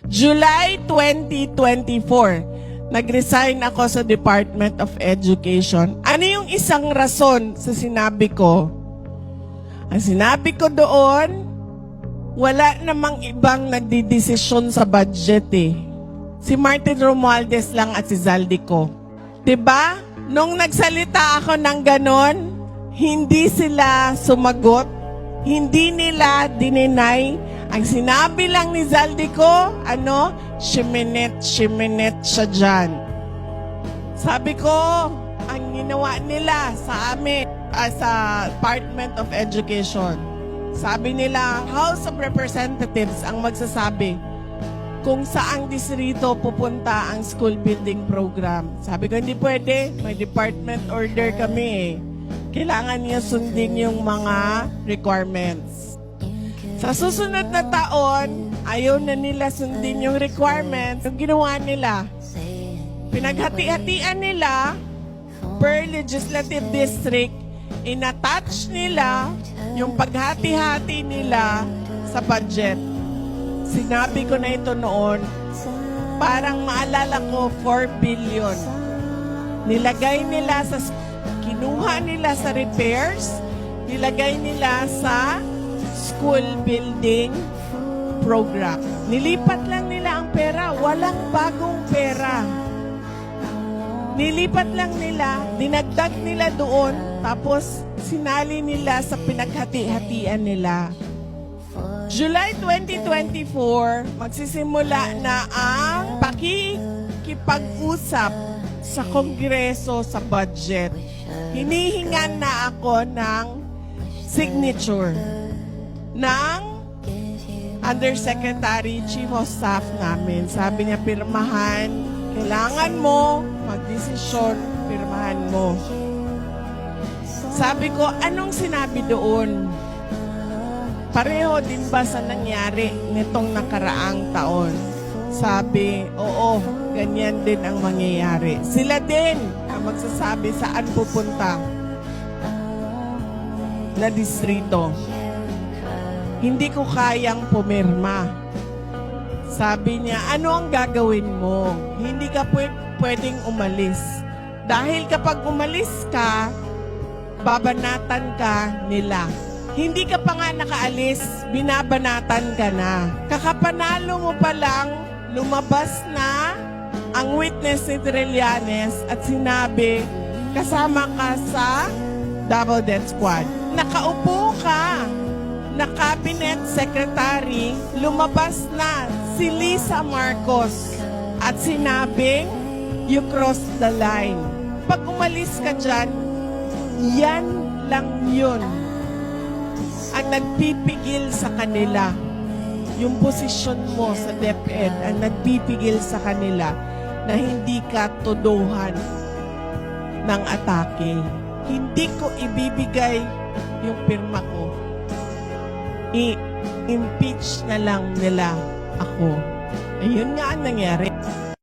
July 2024, nag-resign ako sa Department of Education. Ano yung isang rason sa sinabi ko? Ang sinabi ko doon, wala namang ibang nagdidesisyon sa budget eh. Si Martin Romualdez lang at si Zaldico. Diba? Nung nagsalita ako ng ganon, hindi sila sumagot, hindi nila dininay. Ang sinabi lang ni Zaldico, shiminit siya dyan. Sabi ko, ang ginawa nila sa amin, sa Department of Education, sabi nila, House of Representatives ang magsasabi kung saang distrito pupunta ang school building program. Sabi ko, hindi pwede. May department order kami eh. Kailangan niya sundin yung mga requirements. Sa susunod na taon, ayaw na nila sundin yung requirements. Yung ginawa nila, pinaghati-hatian nila per legislative district, inattach nila yung paghati-hati nila sa budget. Sinabi ko na ito noon, parang maalala ko 4 billion. Nilagay nila sa, kinuha nila sa repairs, nilagay nila sa school building program. Nilipat lang nila ang pera, walang bagong pera. Nilipat lang nila, dinagdag nila doon, tapos sinali nila sa pinaghati-hatian nila. July 2024, magsisimula na ang pakikipag-usap sa Kongreso sa budget. Hinihingan na ako ng signature ng Undersecretary Chief of Staff namin. Sabi niya, pirmahan, kailangan mo magdesisyon, pirmahan mo. Sabi ko, anong sinabi doon? Pareho din ba sa nangyari nitong nakaraang taon? Sabi, oo, ganyan din ang mangyayari. Sila din ang magsasabi saan pupunta na distrito. Hindi ko kayang pumirma. Sabi niya, ano ang gagawin mo? Hindi ka pwedeng umalis. Dahil kapag umalis ka, babanatan ka nila. Hindi ka pa nga nakaalis, binabanatan ka na. Kakapanalo mo pa lang, lumabas na ang witness ni Trillanes at sinabi, kasama ka sa Double Death Squad. Nakaupo ka na cabinet secretary, lumabas na si Lisa Marcos at sinabing, you crossed the line. Pag umalis ka dyan, yan lang yun ang nagpipigil sa kanila. Yung posisyon mo sa DepEd ang nagpipigil sa kanila na hindi ka tuduhan ng atake. Hindi ko ibibigay yung pirma ko. I-impeach na lang nila ako. Ayun nga ang nangyari.